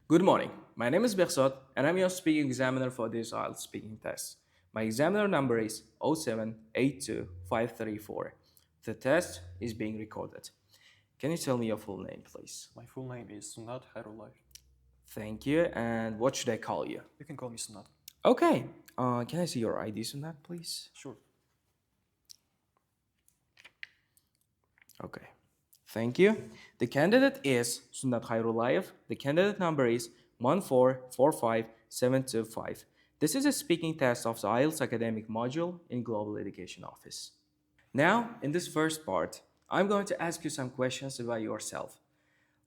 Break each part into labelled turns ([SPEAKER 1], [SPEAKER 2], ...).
[SPEAKER 1] Good morning. My name is Bersot and I'm your speaking examiner for this IELTS speaking test. My examiner number is 0782534. The test is being recorded. Can you tell me your full name, please?
[SPEAKER 2] My full name is Sunat Khairullah.
[SPEAKER 1] Thank you. And what should I call you?
[SPEAKER 2] You can call me Sunat.
[SPEAKER 1] Okay. Can I see your ID on that, please?
[SPEAKER 2] Sure.
[SPEAKER 1] Okay. Thank you. The candidate is Sunat Khairulayev. The candidate number is 1445725. This is a speaking test of the IELTS academic module in Global Education Office. Now, in this first part, I'm going to ask you some questions about yourself.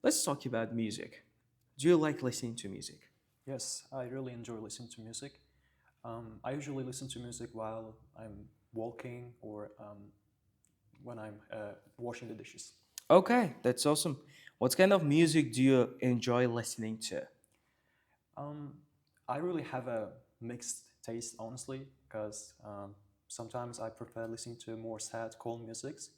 [SPEAKER 1] Let's talk about music. Do you like listening to music?
[SPEAKER 2] Yes, I really enjoy listening to music. I usually listen to music while I'm walking or when I'm washing the dishes.
[SPEAKER 1] Okay, that's awesome. What kind of music do you enjoy listening to?
[SPEAKER 2] I really have a mixed taste, honestly, because sometimes I prefer listening to more sad, calm musics,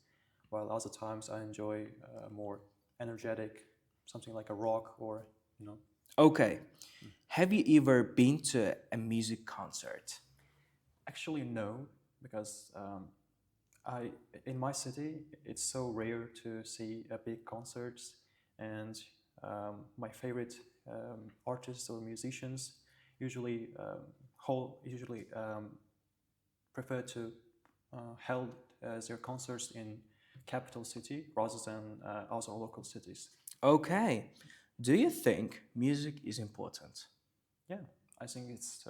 [SPEAKER 2] while other times I enjoy more energetic, something like a rock or, you know.
[SPEAKER 1] Okay. Have you ever been to a music concert?
[SPEAKER 2] Actually, no, because I in my city it's so rare to see big concerts, and my favorite artists or musicians usually usually prefer to held their concerts in capital city rather than other local cities.
[SPEAKER 1] Okay. Do you think music is important?
[SPEAKER 2] Yeah, I think it's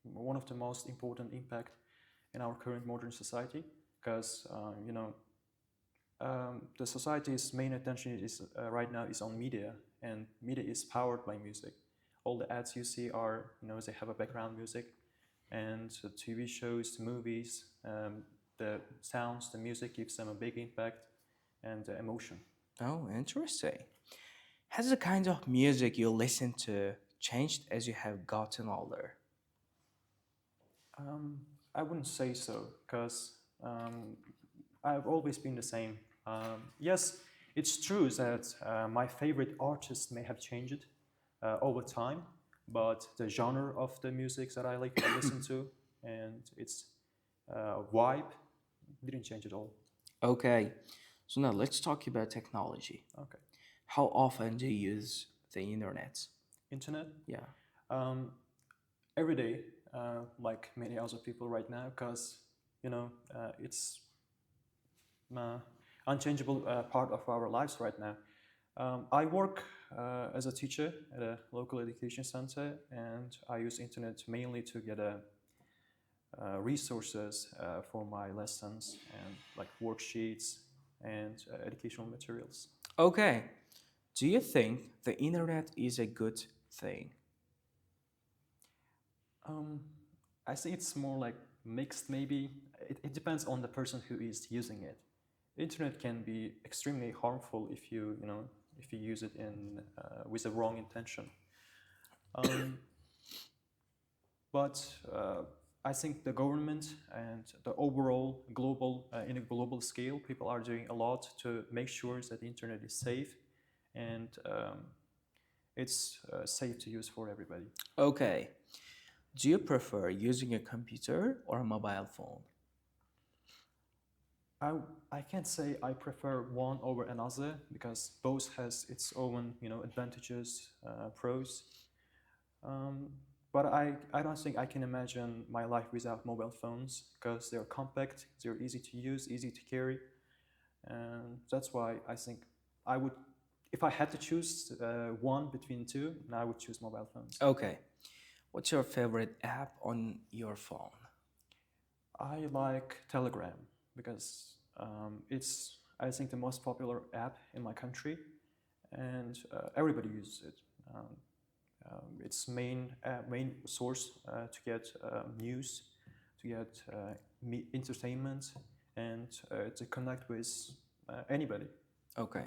[SPEAKER 2] one of the most important impact in our current modern society because the society's main attention is right now is on media, and media is powered by music. All the ads you see are, they have a background music, and the TV shows, the movies, the sounds, the music gives them a big impact and emotion.
[SPEAKER 1] Oh, interesting. Has the kind of music you listen to changed as you have gotten older?
[SPEAKER 2] I wouldn't say so because I've always been the same. Yes, it's true that my favorite artists may have changed over time, but the genre of the music that I like to listen to and its vibe didn't change at all.
[SPEAKER 1] Okay. So now let's talk about technology.
[SPEAKER 2] Okay.
[SPEAKER 1] How often do you use the internet?
[SPEAKER 2] Internet,
[SPEAKER 1] Yeah.
[SPEAKER 2] um, every day, like many other people right now, because it's uh, unchangeable part of our lives right now. I work as a teacher at a local education center, and I use internet mainly to get resources for my lessons and like worksheets and educational materials.
[SPEAKER 1] Okay. Do you think the internet is a good thing?
[SPEAKER 2] Um, I think it's more like mixed, maybe. It depends on the person who is using it. Internet can be extremely harmful if if you use it in with the wrong intention. Um, but I think the government and the overall global in a global scale, people are doing a lot to make sure that the internet is safe and it's safe to use for everybody.
[SPEAKER 1] Okay. Do you prefer using a computer or a mobile phone?
[SPEAKER 2] I, I can't say I prefer one over another because both has its own advantages, pros. Um, but I don't think I can imagine my life without mobile phones because they're compact, they're easy to use, easy to carry, and that's why I think I would, if I had to choose one between two, then I would choose mobile phones.
[SPEAKER 1] Okay. What's your favorite app on your phone?
[SPEAKER 2] I like Telegram because it's, I think, the most popular app in my country, and everybody uses it. Its main source to get news, to get entertainment, and to connect with anybody.
[SPEAKER 1] Okay.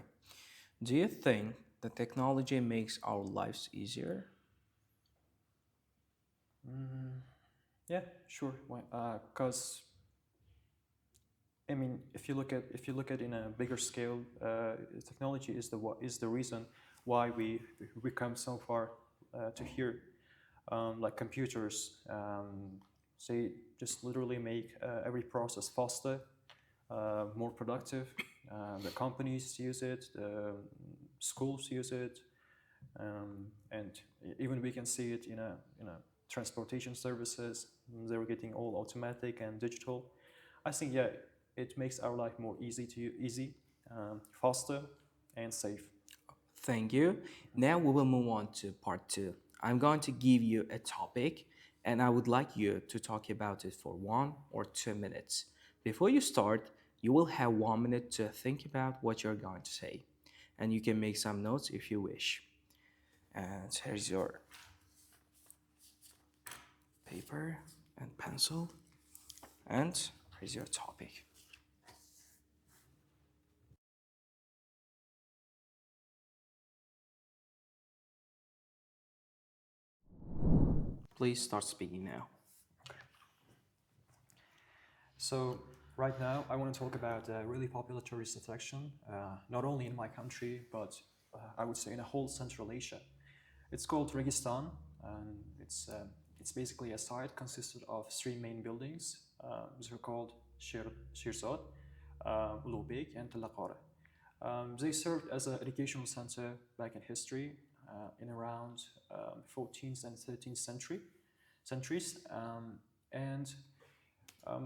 [SPEAKER 1] Do you think that technology makes our lives easier?
[SPEAKER 2] Mm, yeah, sure. Because I mean, if you look at in a bigger scale, technology is the reason why we come so far to here. Like computers, they just literally make every process faster, more productive. The companies use it, the schools use it, and even we can see it in a transportation services. They're getting all automatic and digital. I think yeah, it makes our life more easy, faster, and safe.
[SPEAKER 1] Thank you. Now we will move on to part two. I'm going to give you a topic and I would like you to talk about it for 1 or 2 minutes. Before you start, you will have 1 minute to think about what you're going to say. And you can make some notes if you wish. And here's your paper and pencil. And here's your topic. Please start speaking now.
[SPEAKER 2] So right now, I want to talk about a really popular tourist attraction, not only in my country, but I would say in a whole Central Asia. It's called Registan, and it's basically a site consisted of three main buildings. These are called Shirzad, Ulubek, and Talaqara. They served as an educational center back in history in around 14th and 13th centuries, and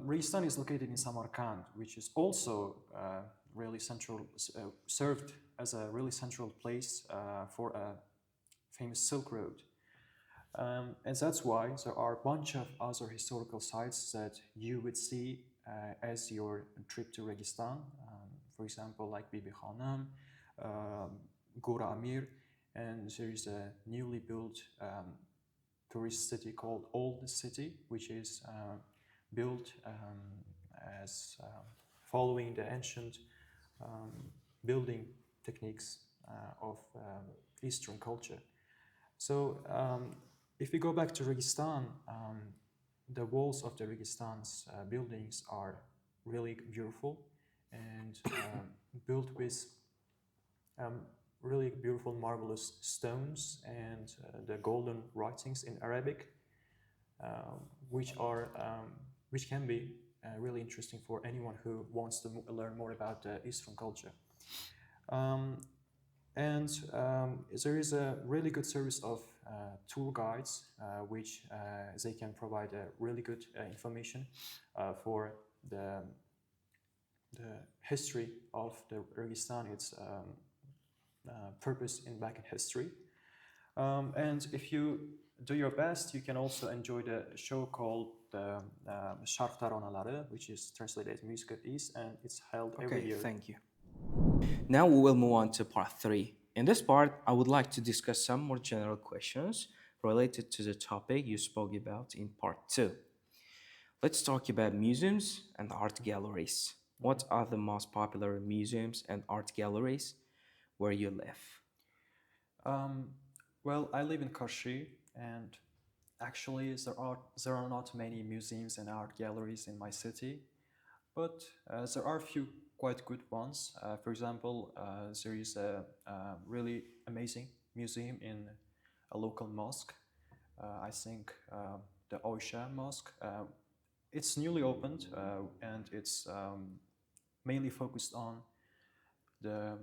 [SPEAKER 2] Registan is located in Samarkand, which is also really central, served as a really central place for a famous Silk Road. And that's why there are a bunch of other historical sites that you would see as your trip to Registan. For example, like Bibi Khanam, Gora Amir, and there is a newly built tourist city called Old City, which is built as following the ancient building techniques of Eastern culture. So if we go back to Registan, the walls of the Registan's buildings are really beautiful and built with really beautiful, marvelous stones and the golden writings in Arabic, which are which can be really interesting for anyone who wants to learn more about Eastern culture. Um, and there is a really good service of tour guides, which they can provide really good information for the history of the Kyrgyzstan, its purpose in back in history. And if you do your best, you can also enjoy the show called the Sharq Taronaları, which is translated as Music of East, and it's held every
[SPEAKER 1] Okay,
[SPEAKER 2] year.
[SPEAKER 1] thank you. Now we will move on to part three. In this part, I would like to discuss some more general questions related to the topic you spoke about in part two. Let's talk about museums and art galleries. What are the most popular museums and art galleries where you live?
[SPEAKER 2] Um, well, I live in Kashi, and actually there are not many museums and art galleries in my city, but there are a few quite good ones. For example, there is a really amazing museum in a local mosque. I think the Oisha Mosque. It's newly opened and it's mainly focused on the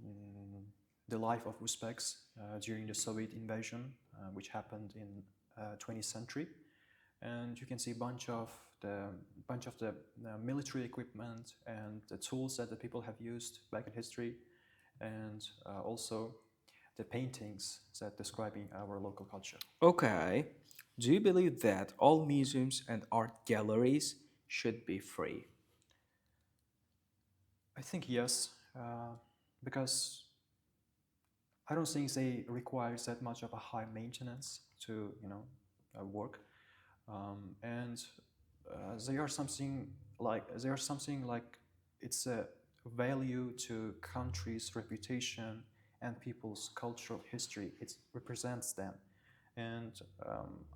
[SPEAKER 2] mm, the life of Uzbeks during the Soviet invasion, which happened in 20th century. And you can see a bunch of the military equipment and the tools that the people have used back in history, and also the paintings that describing our local culture.
[SPEAKER 1] Okay. Do you believe that all museums and art galleries should be free?
[SPEAKER 2] I think yes, because I don't think they require that much of a high maintenance to work, and they are something like it's a value to country's reputation and people's cultural history. It represents them, and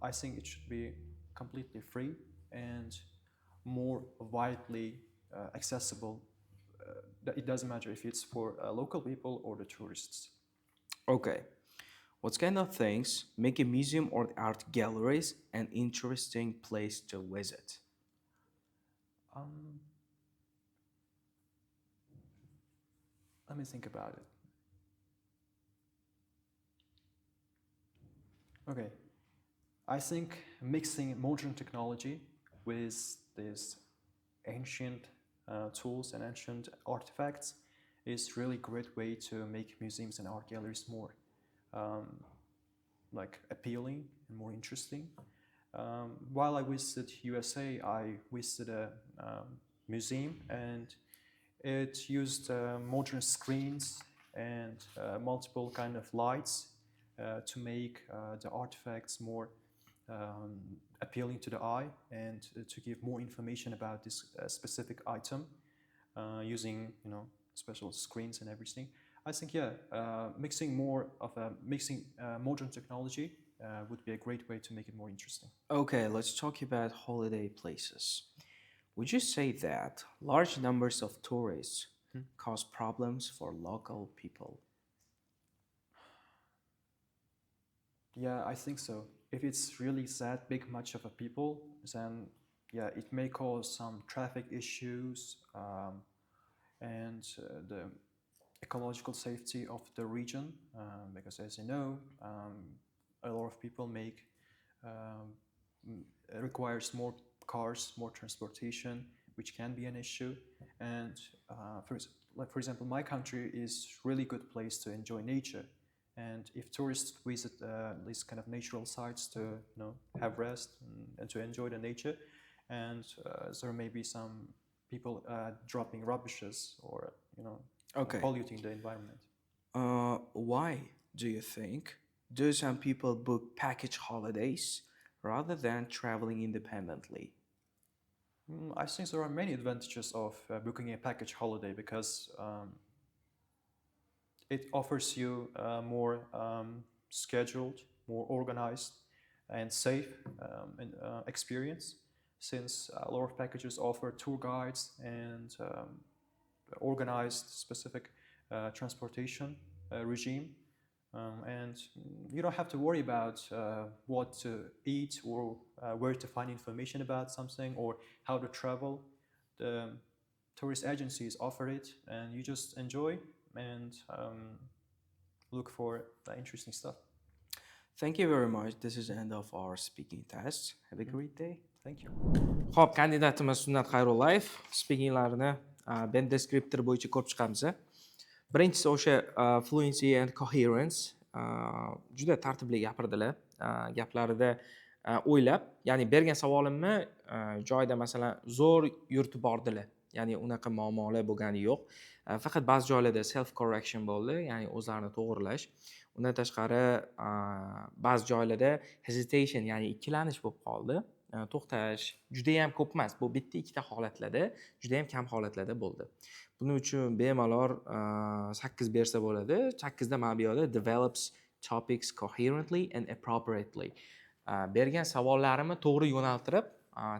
[SPEAKER 2] I think it should be completely free and more widely accessible. It doesn't matter if it's for local people or the tourists.
[SPEAKER 1] Okay. What kind of things make a museum or art galleries an interesting place to visit?
[SPEAKER 2] Um, Let me think about it. Okay, I think mixing modern technology with these ancient tools and ancient artifacts is really great way to make museums and art galleries more um, like appealing and more interesting. While I visited USA, I visited a museum and it used modern screens and multiple kind of lights to make the artifacts more appealing to the eye and to give more information about this specific item using special screens and everything. I think yeah, mixing modern technology would be a great way to make it more interesting.
[SPEAKER 1] Okay, let's talk about holiday places. Would you say that large numbers of tourists
[SPEAKER 2] Hmm.
[SPEAKER 1] cause problems for local people?
[SPEAKER 2] Yeah, I think so. If it's really that big much of a people, then yeah, it may cause some traffic issues and the ecological safety of the region, because as you know, a lot of people make um, requires more cars, more transportation, which can be an issue. And for example, my country is really good place to enjoy nature. And if tourists visit these kind of natural sites to have rest and to enjoy the nature, and there may be some people dropping rubbishes or
[SPEAKER 1] Okay.
[SPEAKER 2] polluting the environment.
[SPEAKER 1] Why do you think do some people book package holidays rather than traveling independently?
[SPEAKER 2] I think there are many advantages of booking a package holiday because it offers you a more scheduled, more organized, and safe experience. Since a lot of packages offer tour guides and organized specific transportation regime, and you don't have to worry about what to eat or where to find information about something or how to travel. The tourist agencies offer it, and you just enjoy and look for interesting stuff.
[SPEAKER 1] Thank you very much. This is the end of our speaking test. Have a great day.
[SPEAKER 2] Thank you.
[SPEAKER 1] Xo'p, kandidatimiz Sunnat Xayrullayev speakinglarni band descriptor bo'yicha ko'rib chiqamiz. Birinchisi o'sha fluency and coherence juda tartibli gapirdilar. Gaplarida o'ylab, ya'ni bergan savolimni joyida masalan zo'r yuritib bordilar. Ya'ni unaqa muammolar bo'lgani yo'q. Faqat ba'zi joylarda self correction bo'ldi, ya'ni o'zlarini to'g'rilash. Undan tashqari ba'zi joylarda hesitation, ya'ni ikkilanish bo'lib qoldi. To'xtash juda ham ko'p emas. Bu bitta ikkita holatlarda, juda ham kam holatlarda bo'ldi. Buning uchun bemalol 8 bersa bo'ladi. 8 da mana bu yerda develops topics coherently and appropriately. Bergan savollarimni to'g'ri yo'naltirib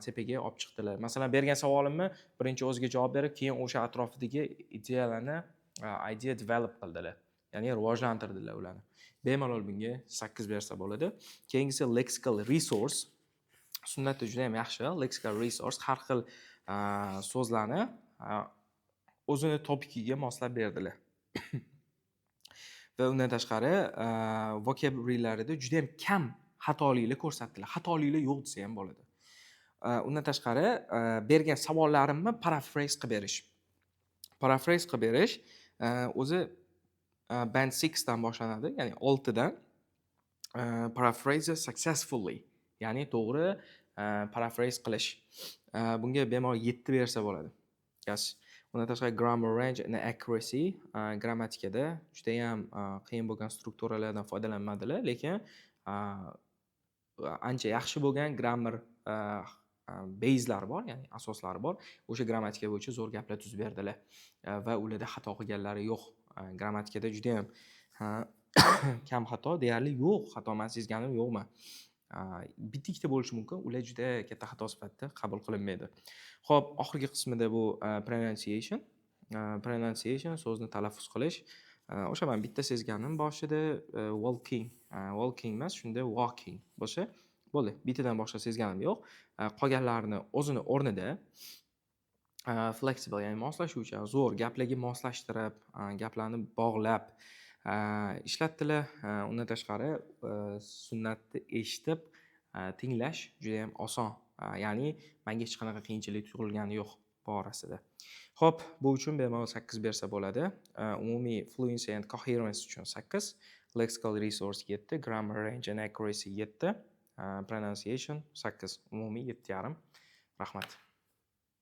[SPEAKER 1] tepaga olib chiqdilar. Masalan, bergan savolimni birinchi o'ziga javob berib, keyin o'sha atrofidagi ideyalarni idea develop qildilar. Ya'ni rivojlantirdilar ularni. Bemalol bunga 8 bersa bo'ladi. Keyingisi lexical resource. Sunnatda juda ham yaxshi. Lexical resource har xil so'zlarni o'zini topikiga moslab berdilar. Va undan tashqari vocabularylarida juda ham kam xatoliklar ko'rsatdilar. Xatoliklar yo'q desa ham bo'ladi. Undan tashqari bergan savollarimni paraphrase qilib berish. Paraphrase qilib berish o'zi band 6 dan boshlanadi, ya'ni 6 dan paraphrase successfully, ya'ni to'g'ri paraphrase qilish. Bunga bemalol 7 bersa bo'ladi. Yes. Undan tashqari grammar range and accuracy, grammatikada juda ham qiyin bo'lgan strukturalardan foydalanmadilar, lekin ancha yaxshi bo'lgan grammar base'lar bor, ya'ni asoslari bor. O'sha grammatika bo'yicha zo'r gaplar tuzib berdilar va ularda xato qilganlari yo'q. Grammatikada juda ham kam xato deyarli yo'q. Xato men sezganim yo'qman. Bitta ikkita bo'lishi mumkin, ular juda katta xato sifatida qabul qilinmaydi. Xo'p, oxirgi qismida bu pronunciation. Pronunciation so'zni talaffuz qilish. O'sha men bitta sezganim boshida walking emas, shunda walking bo'lsa bo'ldi. Bittadan boshqa sezganim yo'q. Qolganlarini o'zini o'rnida flexible, ya'ni moslashuvchan, zo'r gaplarga moslashtirib, gaplarni bog'lab ishlatdilar. Undan tashqari sunnatni eshitib tinglash juda ham oson. Ya'ni menga hech qanaqa qiyinchilik tug'ilgani yo'q bu orasida. Xo'p, bu uchun bemalol 8 bersa bo'ladi. Umumiy fluency and coherence uchun 8, lexical resource 7, grammar range and accuracy 7, pronunciation 8, umumiy 7,5. Rahmat.